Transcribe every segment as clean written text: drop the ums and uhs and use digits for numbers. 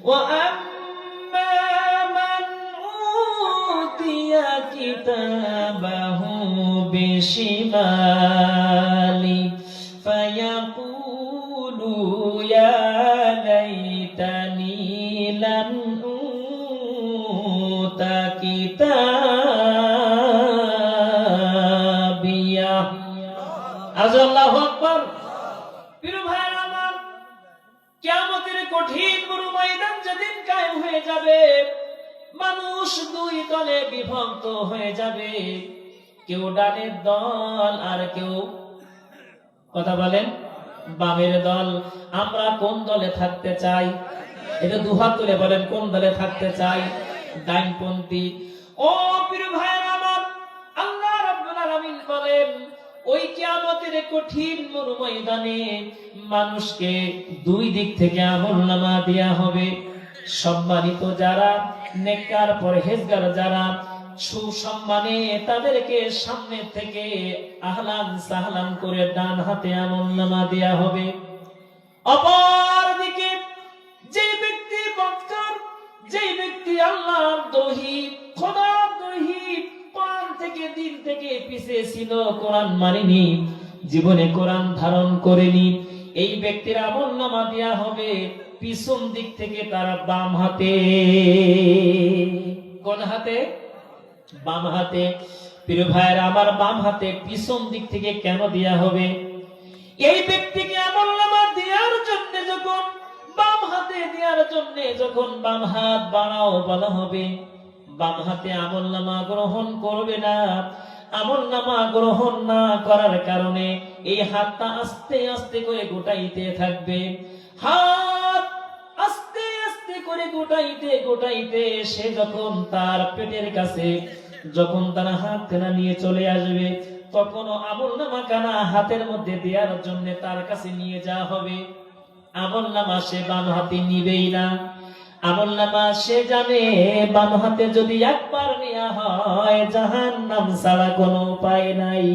وأما من أوتي كتابه بشماله فيقول يا ليتني لم أوت كتابيه الله أكبر কিয়ামতের কঠিন বড় ময়দান যেদিন কায়েম হয়ে যাবে, মানুষ দুই দলে বিভক্ত হয়ে যাবে। কেউ ডানের দল আর কেউ কথা বলেন বামের দল। আমরা কোন দলে থাকতে চাই? এটা দুহাত তুলে বলেন, কোন দলে থাকতে চাই? ডাইনপন্থী। ও প্রিয় ভাইরা আমার, আল্লাহ রাব্বুল আলামিন বলেন ওই কিয়ামতের কঠিন ময়দানে মানুষকে দুই দিক থেকে আমলনামা দেয়া হবে। সম্মানিত যারা নেককার পরহেজগার যারা সুসম্মানে তাদেরকে সামনে থেকে আহলান সাহলান করে ডান হাতে আমলনামা দেয়া হবে। অপরদিকে যে ব্যক্তি বদকার, যে ব্যক্তি আল্লাহর দ্রোহী, খোদার দ্রোহী, কোরআন থেকে দিন থেকে পিছে ছিল, কোরআন মানেনি, জীবনে কোরআন ধারণ করেনি, এই ব্যক্তির আমলনামা দেয়া হবে পিছন দিক থেকে, তার বাম হাতে। কোন হাতে? বাম হাতে। প্রিয় ভাইরা আমার, বাম হাতে পিছন দিক থেকে কেন দেয়া হবে? এই ব্যক্তিকে আমলনামা দেওয়ার জন্য যখন বাম হাতে দেওয়ার জন্য যখন বাম হাত বাড়াও বলা হবে, বাম হাতে আমলনামা গ্রহণ করবে না। আমলনামা গ্রহণ না করার কারণে এই হাতটা আস্তে আস্তে করে গোটাইতে থাকবে। হাত আস্তে আস্তে করে গোটাইতে গোটাইতে সে যখন তার পেটের কাছে যখন তার হাতখানা নিয়ে চলে আসবে, তখন আমলনামা কানা হাতের মধ্যে দেওয়ার জন্য তার কাছে নিয়ে যাওয়া হবে। আমলনামা সে বাম হাতে নিবেই না। আমলনামা সে জানে বাম হাতে যদি একবার নেওয়া হয় জাহান্নাম ছাড়া কোনো উপায় নাই।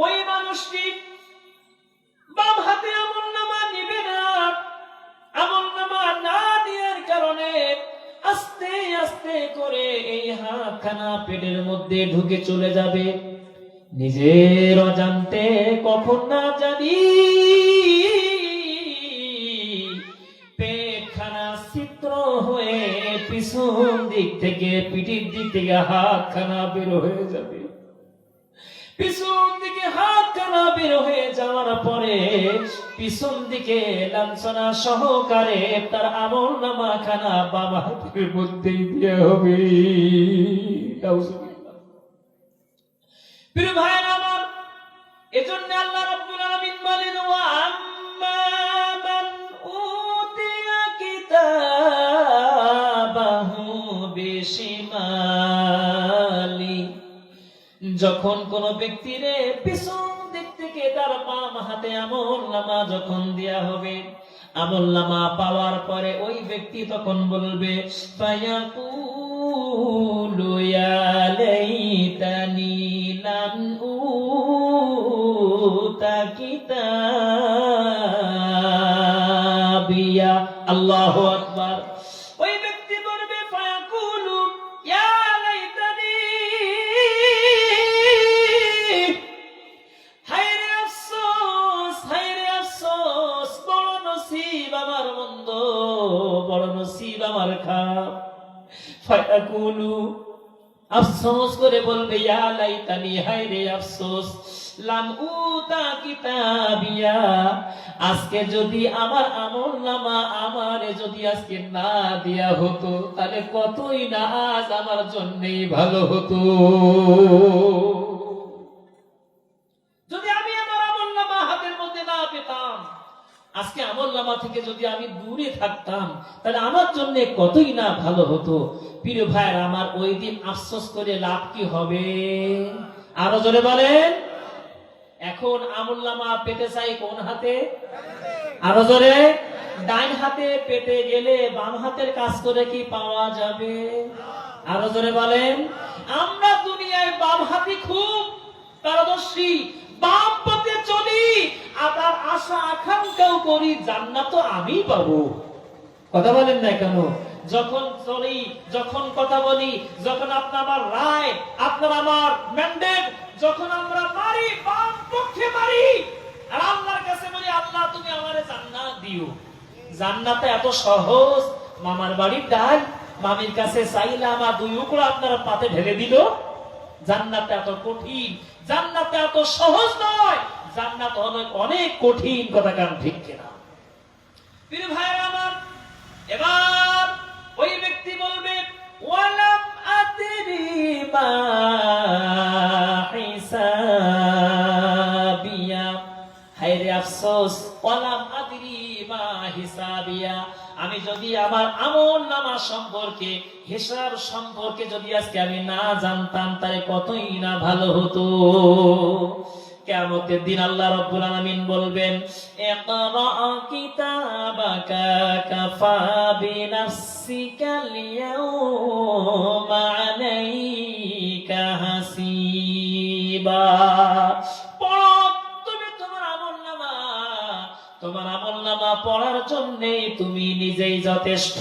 ওই মানুষটি বাম হাতে আমলনামা নিবে না। আমলনামা না দেওয়ার কারণে আস্তে আস্তে করে এই হাতখানা পেটের মধ্যে ঢুকে চলে যাবে। নিজের অজান্তে কখন না জানি পেটখানা ছিদ্র হয়ে পিছন দিক থেকে, পিঠের দিক থেকে হাতখানা বের হয়ে যাবে। পিছন দিকে হাতখানা বের হয়ে যাওয়ার পরে পিছন দিকে লাঞ্ছনা সহকারে তার আমলনামা খানা বাম হাতের মধ্যেই দেওয়া হবে। প্রিয় ভাইরা আমার, এজন্য আল্লাহ রাব্বুল আলামিন বলেন ওয়া আম্মা মান উতিয়া কিতাবাহু বিশিমালি, যখন কোন ব্যক্তির পিছন দিক থেকে তার বাম হাতে আমলনামা যখন দেয়া হবে, আমলনামা পাওয়ার পরে ওই ব্যক্তি তখন বলবে ফায়াকুলু ইয়া লাইতানি লাম উতা কিতাবিয়া। আল্লাহু আকবার। ওই ব্যক্তি বলবে ফায়াকুলু ইয়া লাইতানি, হায়রে আফসোস, হায়রে আফসোস, বড় নসিব আমার মন্দ, বড় নসিব আমার খারাপ। ফায়াকুলু, আফসোস করে বলবে ইয়া লাইতানি, হায়রে আফসোস, লাম উতা কিতাবিয়া, আজকে যদি আমার আমলনামা আমারে যদি আজকে না দেয়া হতো তাহলে কতই না আজ আমার জন্যই ভালো হতো। যদি আমি আমার আমলনামা হাতের মধ্যে না পেতাম, আজকে আমলনামা থেকে যদি আমি দূরে থাকতাম তাহলে আমার জন্য কতই না ভালো হতো। প্রিয় ভাইরা আমার, ওই দিন আফসোস করে লাভ কি হবে? আরো জোরে বলেন। এখন আমলনামা পেতে চাই কোন হাতে? আরো জোরে। ডান হাতে পেতে গেলে বাম হাতের কাজ করে কি পাওয়া যাবে? আরো জোরে বলেন। আমরা দুনিয়ায় বাম হাতি খুব পারদর্শী, বাম পথে চলি, করি, আবার আশা আকাঙ্ক্ষাও করি জান্নাত তো আমিই পাবো। কথা বলেন না কেন? যখন চলি, যখন কথা বলি, যখন আপনার আমার রায়, আপনার আমার ম্যান্ডেট, যখন আমরা মারি, বাম পক্ষে মারি, আর আল্লাহর কাছে বলি আল্লাহ তুমি আমারে জান্নাত দিও। জান্নাতে এত সহজ? মামার বাড়ির ডাল মামির কাছে চাইলাম আর 2 উকড়া আপনারা পাতে ঢেলে দিল। জান্নাতে এত কঠিন, জান্নাতে এত সহজ নয়, জান্নাত অনেক কঠিন। কথা কান ঠিক কিনা? প্রিয় ভাইরা আমার, এবার ওই ব্যক্তি বলবে ওয়ালাম আদরি মা হিসাবিয়া, হায়রে আফসোস, ওয়ালাম আদরি মা হিসাবিয়া, আমি যদি আমার আমল নামা সম্পর্কে, হিসাব সম্পর্কে যদি আজকে আমি না জানতাম তাহলে কতই না ভালো হতো। কিয়ামতের দিন আল্লাহ রাব্বুল আলামিন বলবেন ইকরা কিতাবাকা কাফা বিনাফসিকাল ইয়াওমা আলাইকা হাসিবা, পড়ো তুমি তোমার আমলনামা, তোমার আমলনামা পড়ার জন্য তুমি নিজেই যথেষ্ট।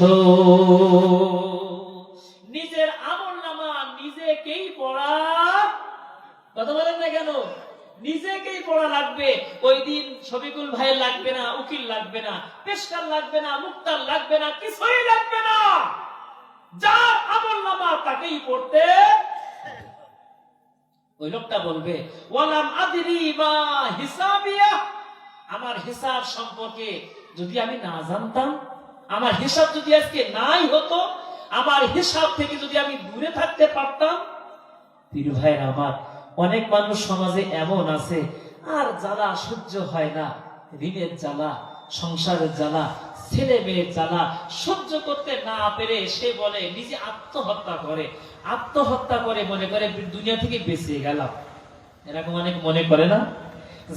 নিজের আমলনামা নিজেকেই পড়া, কথা বলেন না কেন? নিজেকেই পড়া লাগবে। ওই দিন শফিকুল ভাই লাগবে না, উকিল লাগবে না, পেশকার লাগবে না, মুক্তার লাগবে না, কিছুই লাগবে না। যার আমলনামা তাকেই পড়তে। ওই লোকটা বলবে ওয়ালাম আদরি মা হিসাবিয়া, আমার হিসাব সম্পর্কে যদি আমি না জানতাম, আমার হিসাব যদি আজকে নাই হতো, আমার হিসাব থেকে যদি আমি দূরে থাকতে পারতাম। প্রিয় ভাইরা আমার, অনেক মানুষ সমাজে এমন আছে আর জ্বালা সহ্য হয় না, ঋণের জ্বালা, সংসারের জ্বালা, ছেলে মেয়ের জ্বালা সহ্য করতে না পেরে সে বলে নিজে আত্মহত্যা করে। আত্মহত্যা করে মনে করে দুনিয়া থেকে বেঁচে গেলাম। এরকম অনেক মনে করে না,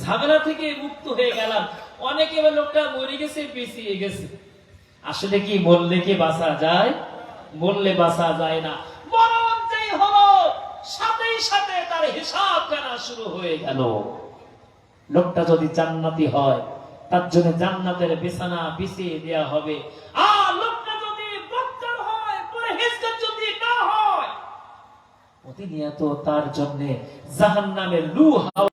ঝামেলা থেকে মুক্ত হয়ে গেলাম। অনেকে লোকটা মরে গেছে, বেঁচিয়ে গেছে। আসলে কি বললে কি বাঁচা যায়? বললে বাঁচা যায় না। মরণ যেই হলো সাথেই সাথে তার হিসাব কেনা শুরু হয়ে গেল। লোকটা যদি জান্নাতি হয় তার জন্য জান্নাতের বিছানা বিছিয়ে দেওয়া হবে। আর লোকটা যদি বক্তার হয়, পরহেজগার যদি না হয়, প্রতিনিয়ত তার জন্য জাহান্নামের লু হাওয়া